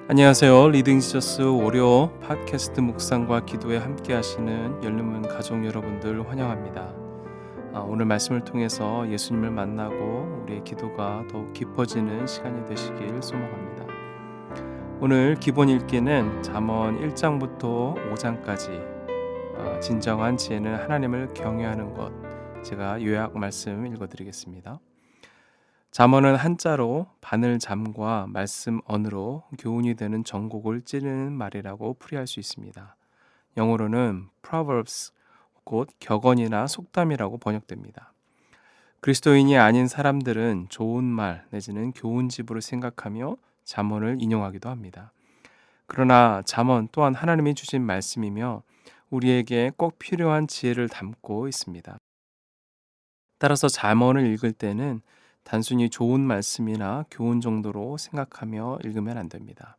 안녕하세요. 리딩 지저스 월요 팟캐스트 묵상과 기도에 함께 하시는 열린문 가족 여러분들 환영합니다. 오늘 말씀을 통해서 예수님을 만나고 우리의 기도가 더욱 깊어지는 시간이 되시길 소망합니다. 오늘 기본 읽기는 잠언 1장부터 5장까지 진정한 지혜는 하나님을 경외하는 것, 제가 요약 말씀 읽어드리겠습니다. 잠언은 한자로 바늘잠과 말씀 언으로 교훈이 되는 정곡을 찌르는 말이라고 풀이할 수 있습니다. 영어로는 proverbs, 곧 격언이나 속담이라고 번역됩니다. 그리스도인이 아닌 사람들은 좋은 말 내지는 교훈집으로 생각하며 잠언을 인용하기도 합니다. 그러나 잠언 또한 하나님이 주신 말씀이며 우리에게 꼭 필요한 지혜를 담고 있습니다. 따라서 잠언을 읽을 때는 단순히 좋은 말씀이나 교훈 정도로 생각하며 읽으면 안 됩니다.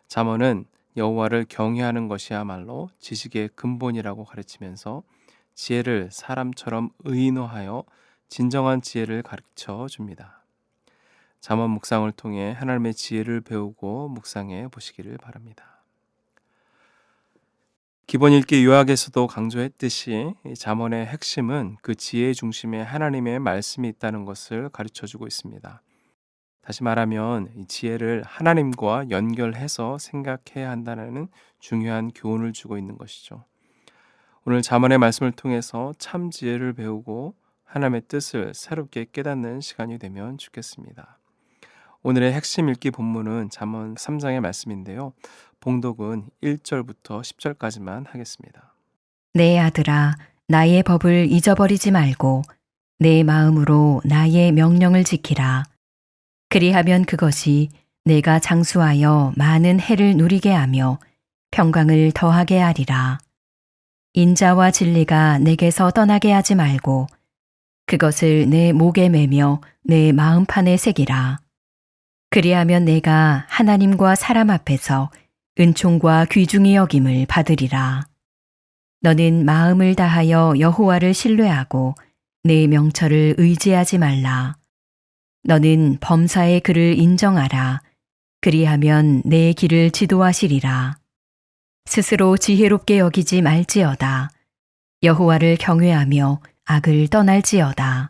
잠언은 여호와를 경외하는 것이야말로 지식의 근본이라고 가르치면서 지혜를 사람처럼 의인화하여 진정한 지혜를 가르쳐 줍니다. 잠언 묵상을 통해 하나님의 지혜를 배우고 묵상해 보시기를 바랍니다. 기본 읽기 요약에서도 강조했듯이 이 잠언의 핵심은 그 지혜의 중심에 하나님의 말씀이 있다는 것을 가르쳐주고 있습니다. 다시 말하면 이 지혜를 하나님과 연결해서 생각해야 한다는 중요한 교훈을 주고 있는 것이죠. 오늘 잠언의 말씀을 통해서 참 지혜를 배우고 하나님의 뜻을 새롭게 깨닫는 시간이 되면 좋겠습니다. 오늘의 핵심 읽기 본문은 잠언 3장의 말씀인데요. 봉독은 1절부터 10절까지만 하겠습니다. 내 아들아, 나의 법을 잊어버리지 말고 내 마음으로 나의 명령을 지키라. 그리하면 그것이 내가 장수하여 많은 해를 누리게 하며 평강을 더하게 하리라. 인자와 진리가 내게서 떠나게 하지 말고 그것을 내 목에 매며 내 마음판에 새기라. 그리하면 내가 하나님과 사람 앞에서 은총과 귀중히 여김을 받으리라. 너는 마음을 다하여 여호와를 신뢰하고 내 명철을 의지하지 말라. 너는 범사의 그를 인정하라. 그리하면 내 길을 지도하시리라. 스스로 지혜롭게 여기지 말지어다. 여호와를 경외하며 악을 떠날지어다.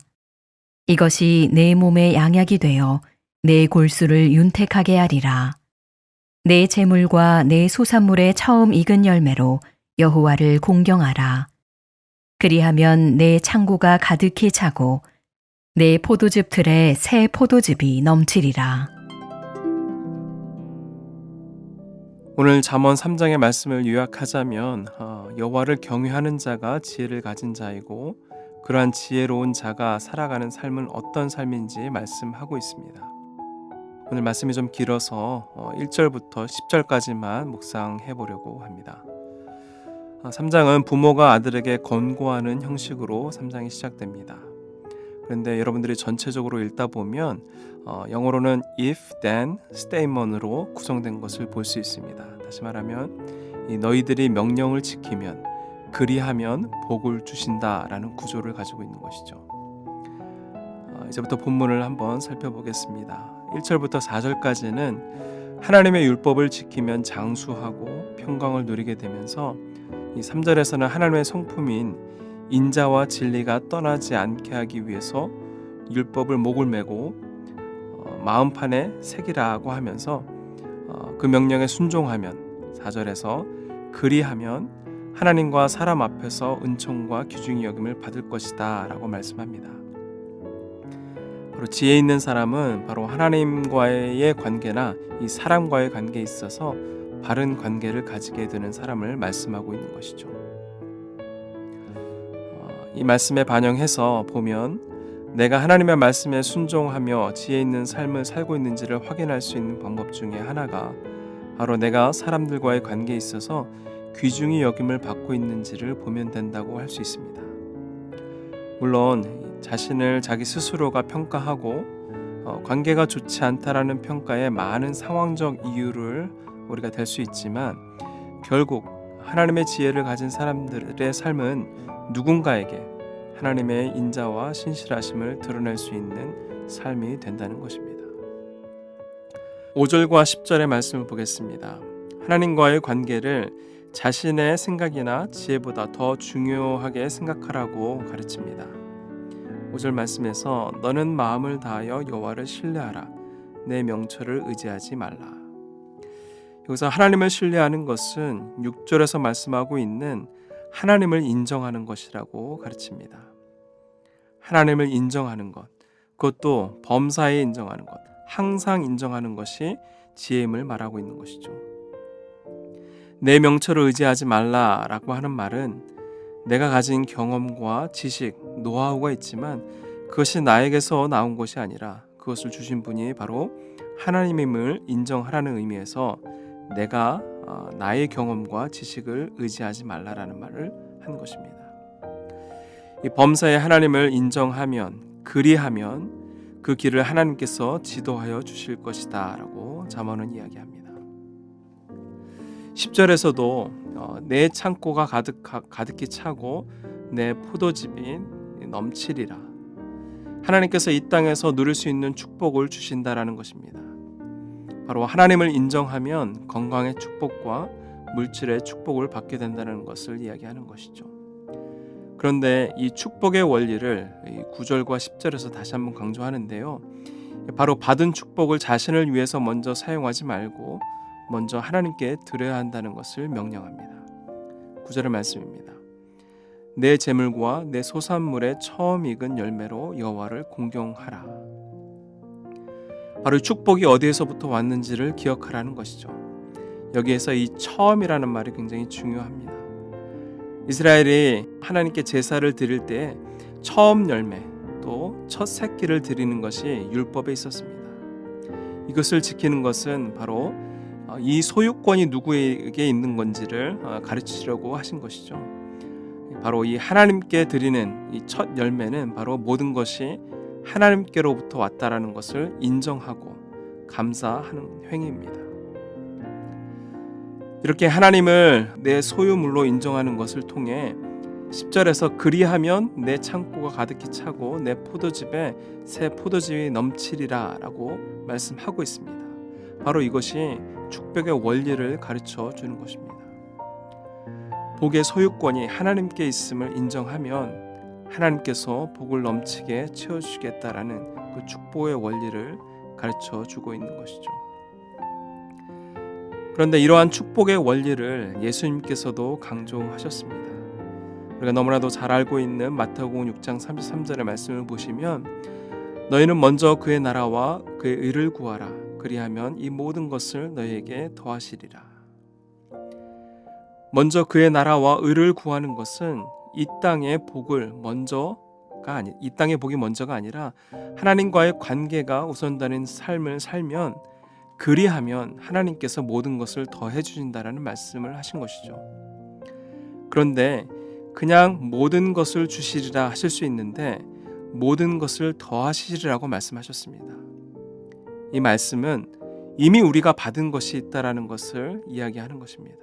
이것이 내 몸의 양약이 되어 내 골수를 윤택하게 하리라. 내 재물과 내 소산물의 처음 익은 열매로 여호와를 공경하라. 그리하면 내 창고가 가득히 차고 내 포도즙 틀에 새 포도즙이 넘치리라. 오늘 잠언 3장의 말씀을 요약하자면 여호와를 경외하는 자가 지혜를 가진 자이고 그러한 지혜로운 자가 살아가는 삶은 어떤 삶인지 말씀하고 있습니다. 오늘 말씀이 좀 길어서 1절부터 10절까지만 묵상해 보려고 합니다. 3장은 부모가 아들에게 권고하는 형식으로 3장이 시작됩니다. 그런데 여러분들이 전체적으로 읽다 보면 영어로는 if, then, statement으로 구성된 것을 볼 수 있습니다. 다시 말하면 이 너희들이 명령을 지키면 그리하면 복을 주신다라는 구조를 가지고 있는 것이죠. 이제부터 본문을 한번 살펴보겠습니다. 1절부터 4절까지는 하나님의 율법을 지키면 장수하고 평강을 누리게 되면서 이 3절에서는 하나님의 성품인 인자와 진리가 떠나지 않게 하기 위해서 율법을 목을 메고 마음판에 새기라고 하면서 그 명령에 순종하면 4절에서 그리하면 하나님과 사람 앞에서 은총과 귀중히 여김을 받을 것이다 라고 말씀합니다. 바로 지혜 있는 사람은 바로 하나님과의 관계나 이 사람과의 관계에 있어서 바른 관계를 가지게 되는 사람을 말씀하고 있는 것이죠. 이 말씀에 반영해서 보면 내가 하나님의 말씀에 순종하며 지혜 있는 삶을 살고 있는지를 확인할 수 있는 방법 중에 하나가 바로 내가 사람들과의 관계에 있어서 귀중히 여김을 받고 있는지를 보면 된다고 할 수 있습니다. 물론 자신을 자기 스스로가 평가하고 관계가 좋지 않다라는 평가에 많은 상황적 이유를 우리가 댈 수 있지만 결국 하나님의 지혜를 가진 사람들의 삶은 누군가에게 하나님의 인자와 신실하심을 드러낼 수 있는 삶이 된다는 것입니다. 5절과 10절의 말씀을 보겠습니다. 하나님과의 관계를 자신의 생각이나 지혜보다 더 중요하게 생각하라고 가르칩니다. 5절 말씀에서 너는 마음을 다하여 여호와를 신뢰하라. 내 명철을 의지하지 말라. 여기서 하나님을 신뢰하는 것은 6절에서 말씀하고 있는 하나님을 인정하는 것이라고 가르칩니다. 하나님을 인정하는 것, 그것도 범사에 인정하는 것, 항상 인정하는 것이 지혜임을 말하고 있는 것이죠. 내 명철을 의지하지 말라라고 하는 말은 내가 가진 경험과 지식, 노하우가 있지만 그것이 나에게서 나온 것이 아니라 그것을 주신 분이 바로 하나님임을 인정하라는 의미에서 내가 나의 경험과 지식을 의지하지 말라라는 말을 한 것입니다. 이 범사에 하나님을 인정하면, 그리하면 그 길을 하나님께서 지도하여 주실 것이다 라고 잠언은 이야기합니다. 10절에서도 내 창고가 가득히 차고 내 포도즙이 넘치리라. 하나님께서 이 땅에서 누릴 수 있는 축복을 주신다라는 것입니다. 바로 하나님을 인정하면 건강의 축복과 물질의 축복을 받게 된다는 것을 이야기하는 것이죠. 그런데 이 축복의 원리를 9절과 10절에서 다시 한번 강조하는데요. 바로 받은 축복을 자신을 위해서 먼저 사용하지 말고 먼저 하나님께 드려야 한다는 것을 명령합니다. 9절의 말씀입니다. 내 재물과 내 소산물의 처음 익은 열매로 여호와를 공경하라. 바로 축복이 어디에서부터 왔는지를 기억하라는 것이죠. 여기에서 이 처음이라는 말이 굉장히 중요합니다. 이스라엘이 하나님께 제사를 드릴 때 처음 열매 또 첫 새끼를 드리는 것이 율법에 있었습니다. 이것을 지키는 것은 바로 이 소유권이 누구에게 있는 건지를 가르치려고 하신 것이죠. 바로 이 하나님께 드리는 이 첫 열매는 바로 모든 것이 하나님께로부터 왔다라는 것을 인정하고 감사하는 행위입니다. 이렇게 하나님을 내 소유물로 인정하는 것을 통해 10절에서 그리하면 내 창고가 가득히 차고 내 포도즙에 새 포도즙이 넘치리라 라고 말씀하고 있습니다. 바로 이것이 축복의 원리를 가르쳐 주는 것입니다. 복의 소유권이 하나님께 있음을 인정하면 하나님께서 복을 넘치게 채워주시겠다라는 그 축복의 원리를 가르쳐 주고 있는 것이죠. 그런데 이러한 축복의 원리를 예수님께서도 강조하셨습니다. 우리가 너무나도 잘 알고 있는 마태복음 6장 33절의 말씀을 보시면 너희는 먼저 그의 나라와 그의 의를 구하라. 그리하면 이 모든 것을 너희에게 더하시리라. 먼저 그의 나라와 의를 구하는 것은 이 땅의 복이 먼저가 아니라 하나님과의 관계가 우선되는 삶을 살면 그리하면 하나님께서 모든 것을 더해 주신다라는 말씀을 하신 것이죠. 그런데 그냥 모든 것을 주시리라 하실 수 있는데 모든 것을 더하시리라고 말씀하셨습니다. 이 말씀은 이미 우리가 받은 것이 있다라는 것을 이야기하는 것입니다.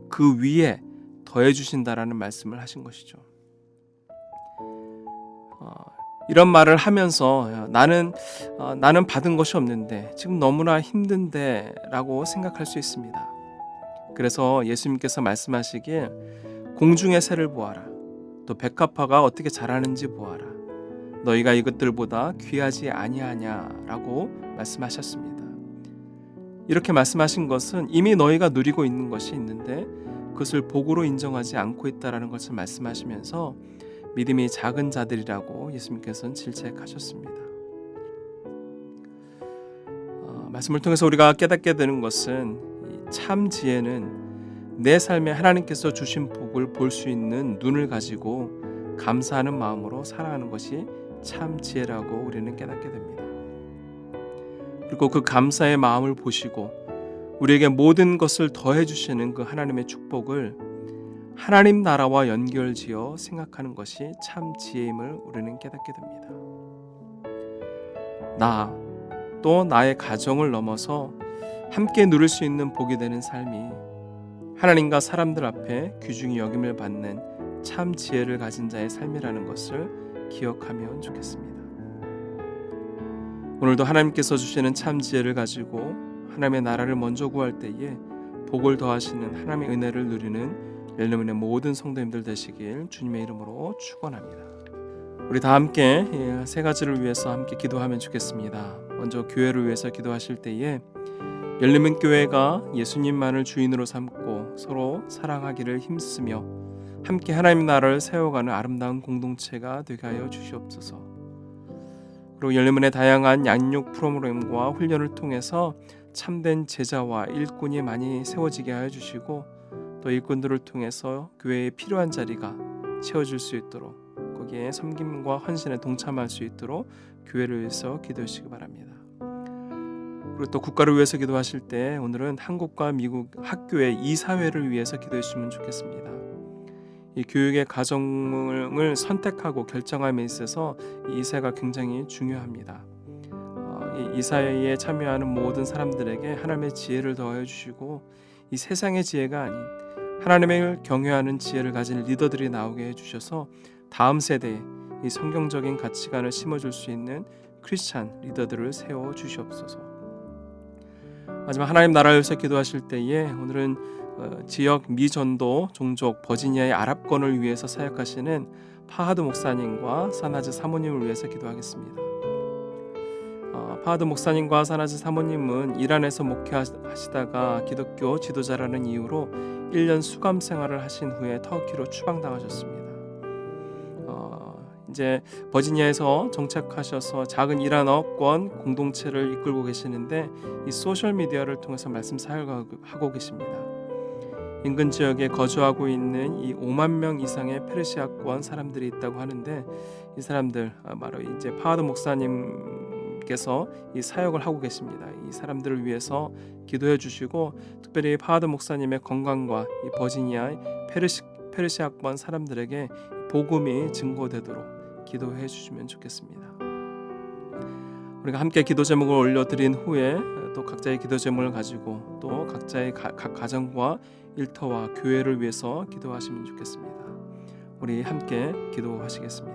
그 위에 더해 주신다라는 말씀을 하신 것이죠. 이런 말을 하면서 나는 받은 것이 없는데 지금 너무나 힘든데 라고 생각할 수 있습니다. 그래서 예수님께서 말씀하시길 공중의 새를 보아라. 또 백합화가 어떻게 자라는지 보아라. 너희가 이것들보다 귀하지 아니하냐라고 말씀하셨습니다. 이렇게 말씀하신 것은 이미 너희가 누리고 있는 것이 있는데 그것을 복으로 인정하지 않고 있다라는 것을 말씀하시면서 믿음이 작은 자들이라고 예수님께서는 질책하셨습니다. 말씀을 통해서 우리가 깨닫게 되는 것은 참 지혜는 내 삶에 하나님께서 주신 복을 볼 수 있는 눈을 가지고 감사하는 마음으로 살아가는 것이 참 지혜라고 우리는 깨닫게 됩니다. 그리고 그 감사의 마음을 보시고 우리에게 모든 것을 더해 주시는 그 하나님의 축복을 하나님 나라와 연결지어 생각하는 것이 참 지혜임을 우리는 깨닫게 됩니다. 또 나의 가정을 넘어서 함께 누릴 수 있는 복이 되는 삶이 하나님과 사람들 앞에 귀중히 여김을 받는 참 지혜를 가진 자의 삶이라는 것을 기억하면 좋겠습니다. 오늘도 하나님께서 주시는 참 지혜를 가지고 하나님의 나라를 먼저 구할 때에 복을 더하시는 하나님의 은혜를 누리는 열려문의 모든 성도님들 되시길 주님의 이름으로 축원합니다. 우리 다 함께 세 가지를 위해서 함께 기도하면 좋겠습니다. 먼저 교회를 위해서 기도하실 때에 열리문 교회가 예수님만을 주인으로 삼고 서로 사랑하기를 힘쓰며 함께 하나님 나라를 세워가는 아름다운 공동체가 되게 하여 주시옵소서. 그리고 열리문의 다양한 양육 프로그램과 훈련을 통해서 참된 제자와 일꾼이 많이 세워지게 하여 주시고 또 일꾼들을 통해서 교회에 필요한 자리가 채워질 수 있도록 거기에 섬김과 헌신에 동참할 수 있도록 교회를 위해서 기도해 주시기 바랍니다. 그리고 또 국가를 위해서 기도하실 때 오늘은 한국과 미국 학교의 이사회를 위해서 기도해 주시면 좋겠습니다. 이 교육의 과정을 선택하고 결정함에 있어서 이 이사회가 굉장히 중요합니다. 이 이사회에 참여하는 모든 사람들에게 하나님의 지혜를 더하여 주시고 이 세상의 지혜가 아닌 하나님을 경외하는 지혜를 가진 리더들이 나오게 해주셔서 다음 세대에 이 성경적인 가치관을 심어줄 수 있는 크리스찬 리더들을 세워 주시옵소서. 마지막 하나님 나라를 위해서 기도하실 때에 오늘은 지역 미전도 종족 버지니아의 아랍권을 위해서 사역하시는 파하드 목사님과 사나즈 사모님을 위해서 기도하겠습니다. 파하드 목사님과 사나즈 사모님은 이란에서 목회하시다가 기독교 지도자라는 이유로 1년 수감 생활을 하신 후에 터키로 추방당하셨습니다. 이제 버지니아에서 정착하셔서 작은 이란어권 공동체를 이끌고 계시는데 이 소셜 미디어를 통해서 말씀 사역하고 계십니다. 인근 지역에 거주하고 있는 이 5만 명 이상의 페르시아권 사람들이 있다고 하는데 이 사람들 바로 이제 파하드 목사님께서 이 사역을 하고 계십니다. 이 사람들을 위해서 기도해 주시고 특별히 파하드 목사님의 건강과 이 버지니아 페르시아권 사람들에게 복음이 증거되도록 기도해 주시면 좋겠습니다. 우리가 함께 기도 제목을 올려드린 후에 또 각자의 기도 제목을 가지고 또 각자의 각 가정과 일터와 교회를 위해서 기도하시면 좋겠습니다. 우리 함께 기도하시겠습니다.